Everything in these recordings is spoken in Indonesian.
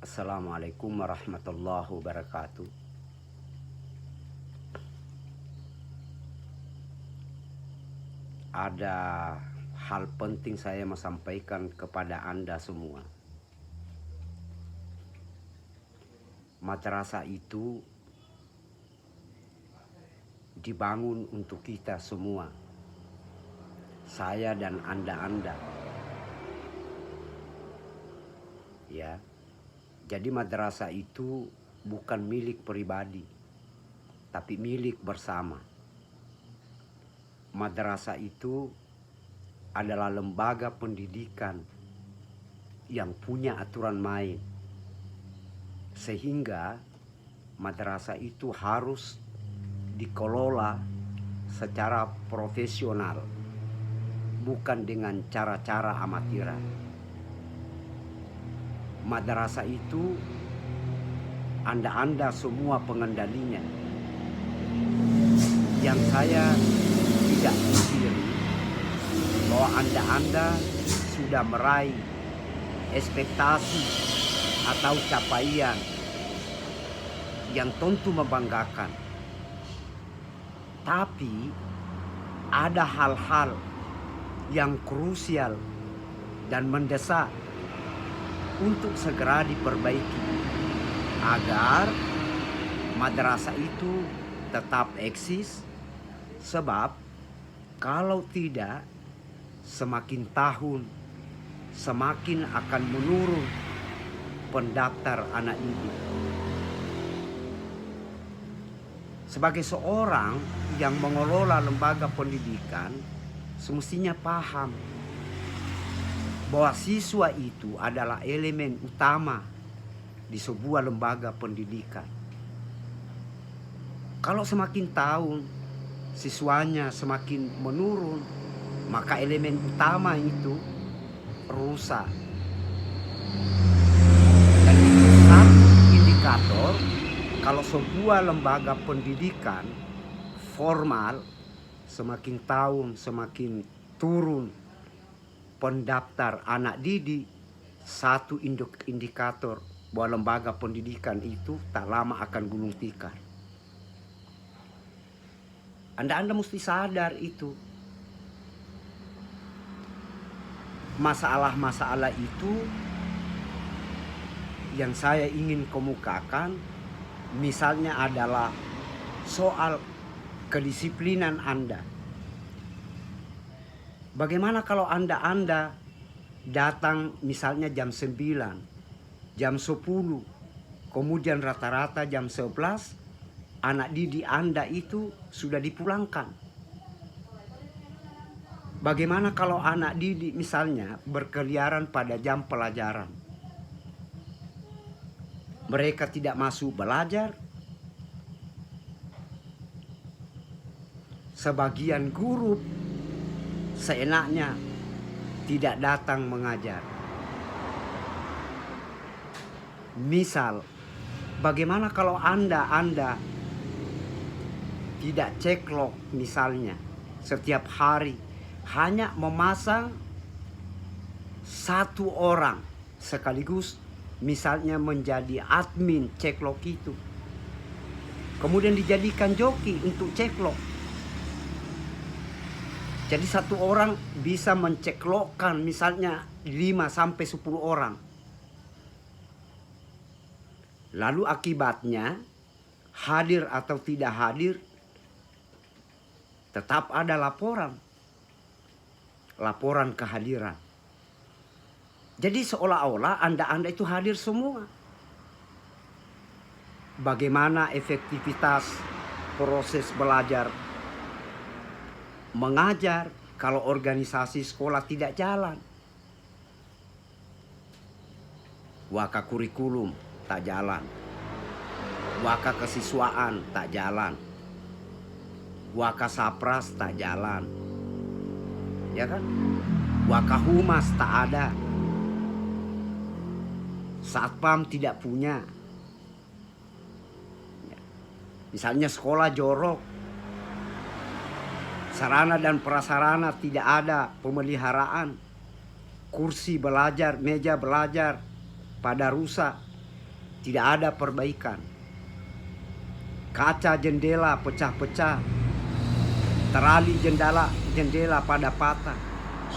Assalamualaikum warahmatullahi wabarakatuh. Ada hal penting saya mau sampaikan kepada Anda semua. Madrasah itu dibangun untuk kita semua. Saya dan Anda. Ya. Jadi madrasah itu bukan milik pribadi, tapi milik bersama. Madrasah itu adalah lembaga pendidikan yang punya aturan main. Sehingga madrasah itu harus dikelola secara profesional, bukan dengan cara-cara amatiran. Madrasah itu Anda semua pengendalinya. Yang saya tidak pikir bahwa Anda sudah meraih ekspektasi atau capaian yang tentu membanggakan. Tapi ada hal-hal yang krusial dan mendesak untuk segera diperbaiki agar madrasah itu tetap eksis. Sebab kalau tidak, semakin tahun semakin akan menurun pendaftar anak didik. Sebagai seorang yang mengelola lembaga pendidikan, semestinya paham bahwa siswa itu adalah elemen utama di sebuah lembaga pendidikan. Kalau semakin tahun siswanya semakin menurun, maka elemen utama itu rusak. Dan itu satu indikator kalau sebuah lembaga pendidikan formal semakin tahun semakin turun pendaftar anak didik, satu indikator bahwa lembaga pendidikan itu tak lama akan gulung tikar. Anda mesti sadar itu. Masalah-masalah itu yang saya ingin kemukakan, misalnya adalah soal kedisiplinan Anda. Bagaimana kalau Anda datang misalnya jam 9, jam 10, kemudian rata-rata jam 11, anak didik Anda itu sudah dipulangkan. Bagaimana kalau anak didik misalnya berkeliaran pada jam pelajaran? Mereka tidak masuk belajar. Sebagian guru seenaknya tidak datang mengajar. Misal, bagaimana kalau Anda tidak ceklok misalnya setiap hari, hanya memasang satu orang sekaligus misalnya menjadi admin ceklok itu, kemudian dijadikan joki untuk ceklok. Jadi satu orang bisa menceklokkan misalnya 5-10 orang. Lalu akibatnya hadir atau tidak hadir tetap ada laporan kehadiran. Jadi seolah-olah Anda itu hadir semua. Bagaimana efektivitas proses belajar mengajar kalau organisasi sekolah tidak jalan? Waka kurikulum tak jalan, waka kesiswaan tak jalan, waka sapras tak jalan, ya kan? Waka humas tak ada, satpam tidak punya. Misalnya sekolah jorok, sarana dan prasarana tidak ada pemeliharaan, kursi belajar, meja belajar pada rusak, tidak ada perbaikan. Kaca jendela pecah-pecah, terali jendela pada patah,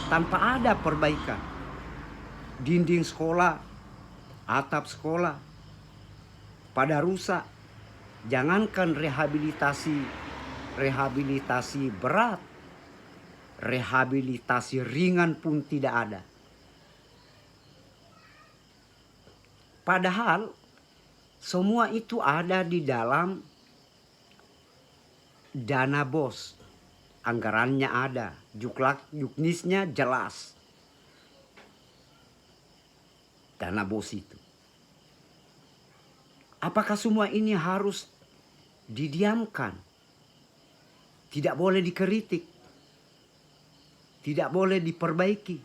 tanpa ada perbaikan. Dinding sekolah, atap sekolah pada rusak. Jangankan rehabilitasi berat, rehabilitasi ringan pun tidak ada. Padahal semua itu ada di dalam dana BOS. Anggarannya ada, juknisnya jelas. Dana BOS itu. Apakah semua ini harus didiamkan? Tidak boleh dikritik. Tidak boleh diperbaiki.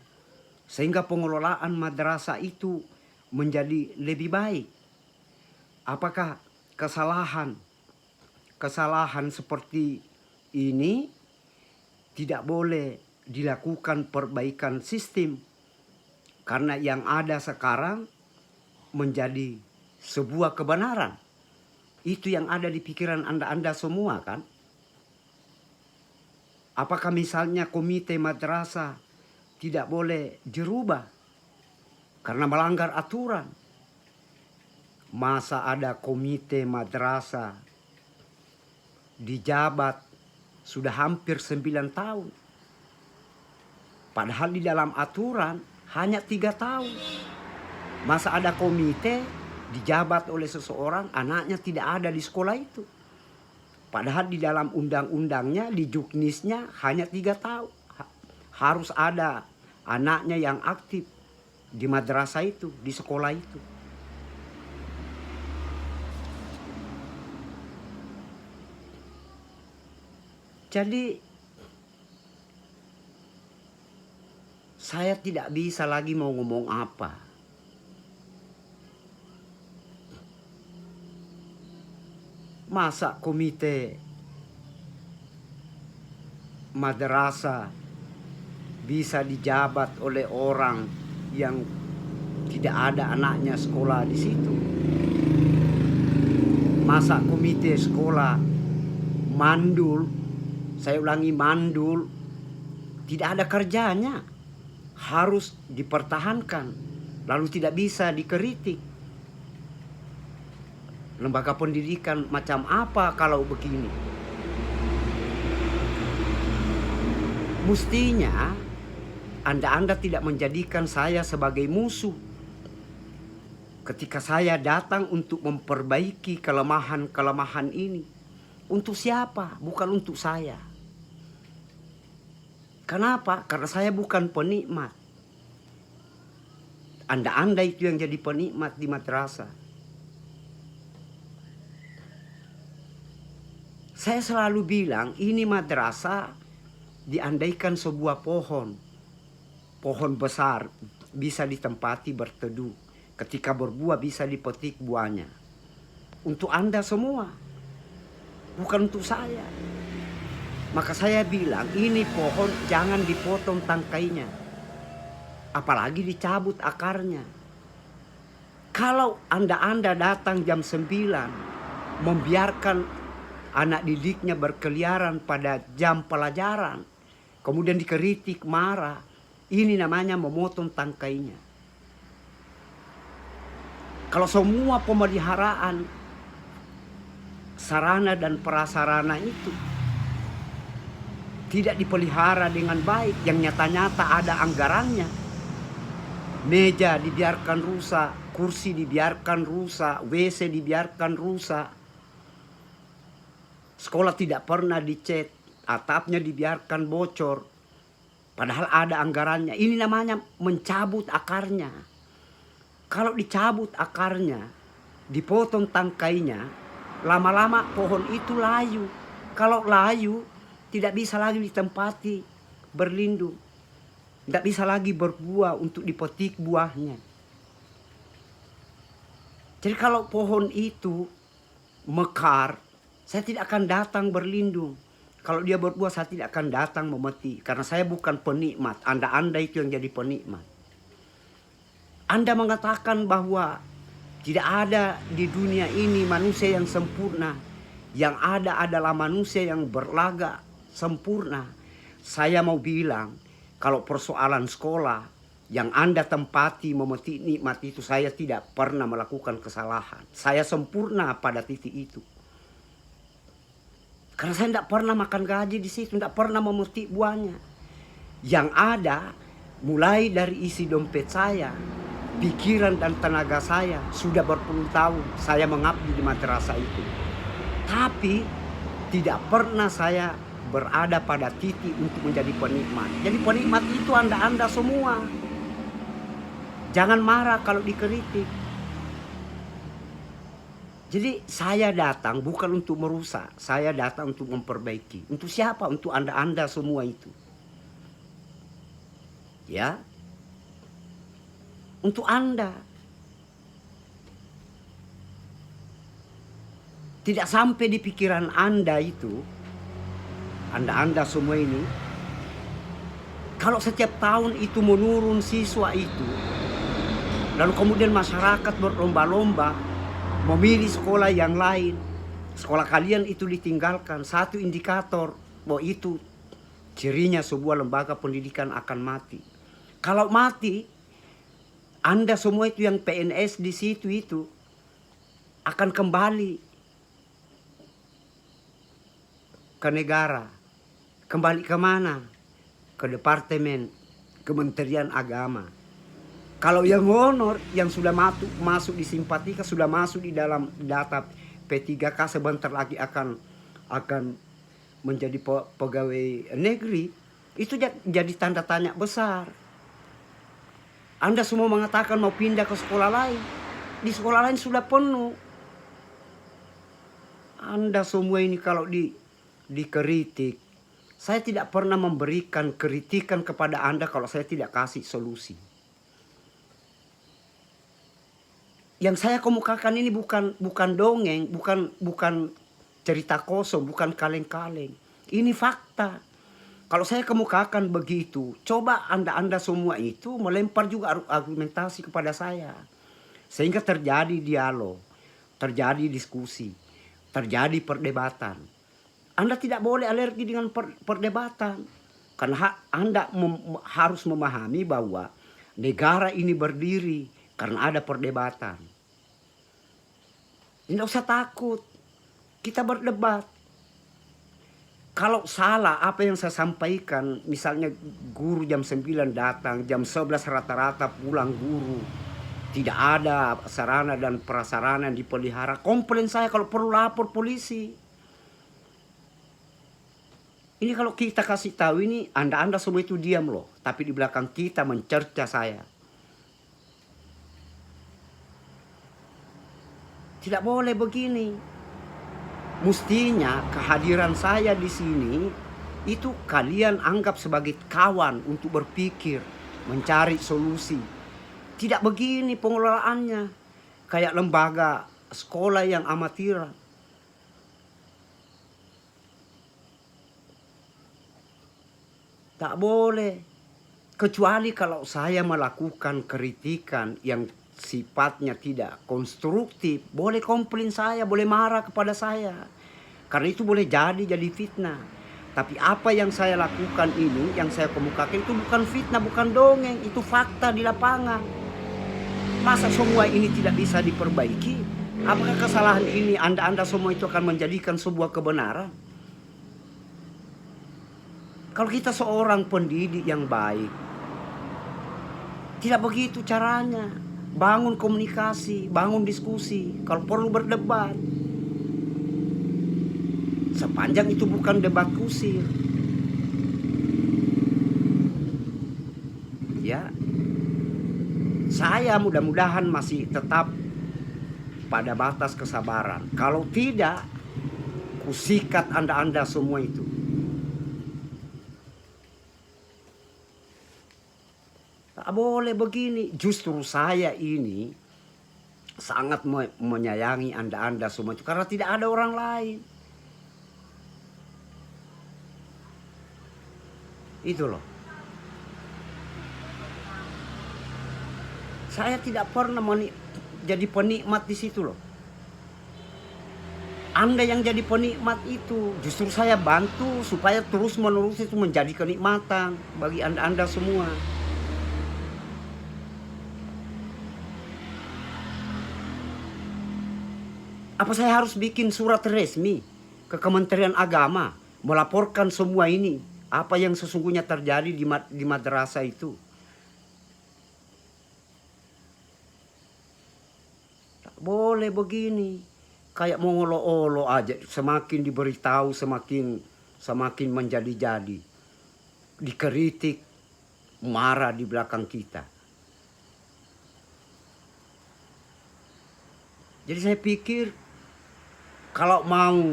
Sehingga pengelolaan madrasah itu menjadi lebih baik. Apakah kesalahan seperti ini tidak boleh dilakukan perbaikan sistem? Karena yang ada sekarang menjadi sebuah kebenaran. Itu yang ada di pikiran Anda semua kan? Apakah misalnya komite madrasah tidak boleh dirubah karena melanggar aturan? Masa ada komite madrasah dijabat sudah hampir 9 tahun. Padahal di dalam aturan hanya 3 tahun. Masa ada komite dijabat oleh seseorang, anaknya tidak ada di sekolah itu. Padahal di dalam undang-undangnya, di juknisnya hanya 3 tahun. Harus ada anaknya yang aktif di madrasah itu, di sekolah itu. Jadi saya tidak bisa lagi mau ngomong apa. Masa komite madrasah bisa dijabat oleh orang yang tidak ada anaknya sekolah di situ? Masa komite sekolah mandul, saya ulangi mandul, tidak ada kerjanya, harus dipertahankan, lalu tidak bisa dikritik. Lembaga pendidikan macam apa kalau begini? Mestinya Anda tidak menjadikan saya sebagai musuh. Ketika saya datang untuk memperbaiki kelemahan-kelemahan ini. Untuk siapa? Bukan untuk saya. Kenapa? Karena saya bukan penikmat. Anda itu yang jadi penikmat di madrasah. Saya selalu bilang ini madrasah diandaikan sebuah pohon besar bisa ditempati berteduh. Ketika berbuah bisa dipetik buahnya. Untuk Anda semua, bukan untuk saya. Maka saya bilang ini pohon jangan dipotong tangkainya, apalagi dicabut akarnya. Kalau Anda datang jam 9 membiarkan anak didiknya berkeliaran pada jam pelajaran, kemudian dikritik, marah, ini namanya memotong tangkainya. Kalau semua pemeliharaan sarana dan prasarana itu tidak dipelihara dengan baik, yang nyata-nyata ada anggarannya, meja dibiarkan rusak, kursi dibiarkan rusak, WC dibiarkan rusak, sekolah tidak pernah dicat, atapnya dibiarkan bocor, padahal ada anggarannya. Ini namanya mencabut akarnya. Kalau dicabut akarnya, dipotong tangkainya, lama-lama pohon itu layu. Kalau layu, tidak bisa lagi ditempati berlindung, tidak bisa lagi berbuah untuk dipetik buahnya. Jadi kalau pohon itu mekar, saya tidak akan datang berlindung. Kalau dia berbuah, saya tidak akan datang memetik. Karena saya bukan penikmat. Anda itu yang jadi penikmat. Anda mengatakan bahwa Tidak ada di dunia ini manusia yang sempurna. Yang ada adalah manusia yang berlagak sempurna. Saya mau bilang, kalau persoalan sekolah yang Anda tempati memetik nikmat itu, saya tidak pernah melakukan kesalahan. Saya sempurna pada titik itu. Karena saya tidak pernah makan gaji di situ, tidak pernah memetik buahnya. Yang ada, mulai dari isi dompet saya, pikiran dan tenaga saya, sudah berpuluh tahun saya mengabdi di madrasah itu. Tapi tidak pernah saya berada pada titik untuk menjadi penikmat. Jadi penikmat itu Anda semua. Jangan marah kalau dikritik. Jadi saya datang bukan untuk merusak, saya datang untuk memperbaiki. Untuk siapa? Untuk Anda semua itu. Ya. Untuk Anda. Tidak sampai di pikiran Anda itu, Anda semua ini, kalau setiap tahun itu menurun siswa itu, lalu kemudian masyarakat berlomba-lomba memilih sekolah yang lain, sekolah kalian itu ditinggalkan, satu indikator bahwa itu cirinya sebuah lembaga pendidikan akan mati. Kalau mati, Anda semua itu yang PNS di situ itu akan kembali ke negara. Kembali ke mana? Ke Departemen Kementerian Agama. Kalau yang honor, yang sudah masuk di simpatika, sudah masuk di dalam data P3K, sebentar lagi akan menjadi pegawai negeri, itu jadi tanda tanya besar. Anda semua mengatakan mau pindah ke sekolah lain. Di sekolah lain sudah penuh. Anda semua ini kalau dikritik, saya tidak pernah memberikan kritikan kepada Anda kalau saya tidak kasih solusi. Yang saya kemukakan ini bukan dongeng, bukan cerita kosong, bukan kaleng-kaleng. Ini fakta. Kalau saya kemukakan begitu, coba Anda semua itu melempar juga argumentasi kepada saya. Sehingga terjadi dialog, terjadi diskusi, terjadi perdebatan. Anda tidak boleh alergi dengan perdebatan. Karena Anda harus memahami bahwa negara ini berdiri karena ada perdebatan. Tidak usah takut. Kita berdebat. Kalau salah apa yang saya sampaikan, misalnya guru jam 9 datang, jam 11 rata-rata pulang guru. Tidak ada sarana dan prasarana yang dipelihara. Komplain saya, kalau perlu lapor polisi. Ini kalau kita kasih tahu ini, Anda semua itu diam loh. Tapi di belakang kita mencerca saya. Tidak boleh begini. Mestinya kehadiran saya di sini itu kalian anggap sebagai kawan untuk berpikir, mencari solusi. Tidak begini pengelolaannya. Kayak lembaga sekolah yang amatiran. Tak boleh. Kecuali kalau saya melakukan kritikan yang sifatnya tidak konstruktif, boleh komplain saya, boleh marah kepada saya. Karena itu boleh jadi fitnah. Tapi apa yang saya lakukan ini, yang saya kemukakan itu bukan fitnah, bukan dongeng, itu fakta di lapangan. Masa semua ini tidak bisa diperbaiki? Apakah kesalahan ini Anda semua itu akan menjadikan sebuah kebenaran? Kalau kita seorang pendidik yang baik, tidak begitu caranya. Bangun komunikasi, bangun diskusi, kalau perlu berdebat. Sepanjang itu bukan debat kusir. Ya. Saya mudah-mudahan masih tetap pada batas kesabaran. Kalau tidak, kusikat Anda semua itu. Tak boleh begini. Justru saya ini sangat menyayangi Anda semua itu karena tidak ada orang lain. Itu loh. Saya tidak pernah jadi penikmat di situ loh. Anda yang jadi penikmat itu, justru saya bantu supaya terus menerus itu menjadi kenikmatan bagi Anda semua. Apa saya harus bikin surat resmi ke Kementerian Agama melaporkan semua ini, apa yang sesungguhnya terjadi di madrasah itu? Tak boleh begini. Kayak mau olo-olo aja, semakin diberitahu semakin menjadi-jadi. Dikritik, marah di belakang kita. Jadi saya pikir kalau mau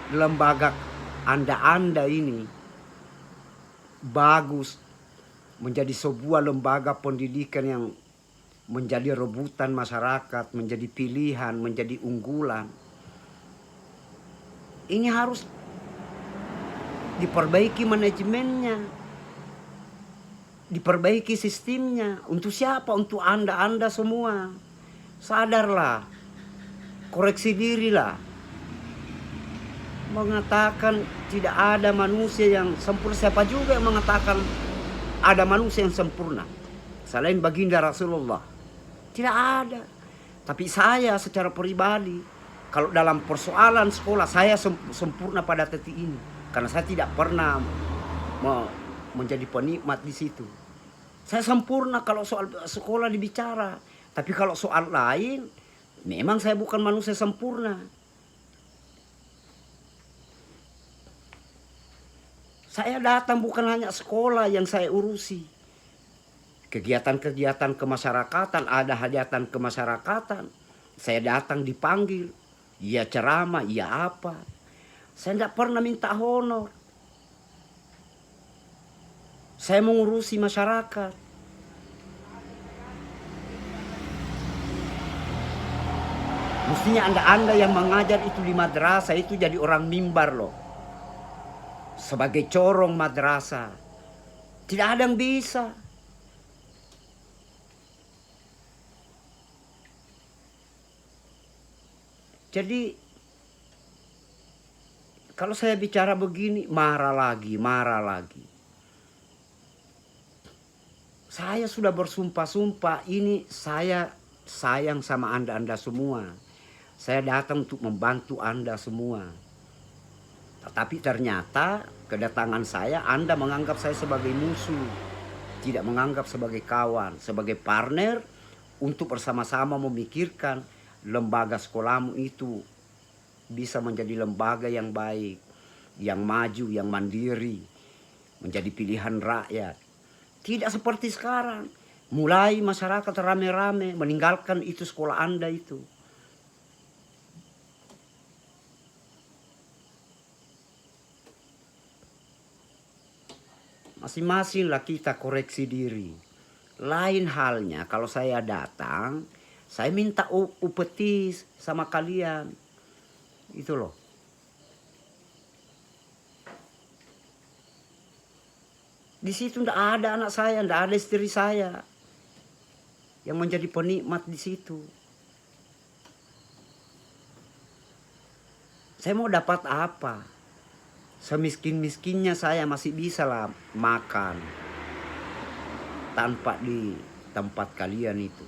lembaga Anda ini bagus menjadi sebuah lembaga pendidikan yang menjadi rebutan masyarakat, menjadi pilihan, menjadi unggulan. Ini harus diperbaiki manajemennya, diperbaiki sistemnya. Untuk siapa? Untuk Anda semua. Sadarlah, koreksi dirilah. Mengatakan tidak ada manusia yang sempurna. Siapa juga yang mengatakan ada manusia yang sempurna selain baginda Rasulullah? Tidak ada. Tapi saya secara pribadi, kalau dalam persoalan sekolah, saya sempurna pada titik ini. Karena saya tidak pernah menjadi penikmat di situ. Saya sempurna kalau soal sekolah dibicara. Tapi kalau soal lain, memang saya bukan manusia sempurna. Saya datang bukan hanya sekolah yang saya urusi. Kegiatan-kegiatan kemasyarakatan, ada hajatan kemasyarakatan. Saya datang dipanggil, iya ceramah, iya apa. Saya tidak pernah minta honor. Saya mengurusi masyarakat. Mestinya Anda yang mengajar itu di madrasah itu jadi orang mimbar loh. Sebagai corong madrasah. Tidak ada yang bisa. Jadi kalau saya bicara begini marah lagi. Saya sudah bersumpah-sumpah, ini saya sayang sama Anda semua. Saya datang untuk membantu Anda semua. Tetapi ternyata kedatangan saya Anda menganggap saya sebagai musuh, tidak menganggap sebagai kawan, sebagai partner untuk bersama-sama memikirkan lembaga sekolahmu itu bisa menjadi lembaga yang baik, yang maju, yang mandiri, menjadi pilihan rakyat. Tidak seperti sekarang, mulai masyarakat rame-rame meninggalkan itu sekolah Anda itu. Masing-masinglah kita koreksi diri. Lain halnya kalau saya datang, saya minta upeti sama kalian. Itu loh. Di situ tidak ada anak saya, tidak ada istri saya yang menjadi penikmat di situ. Saya mau dapat apa? Semiskin-miskinnya saya masih bisa lah makan tanpa di tempat kalian itu.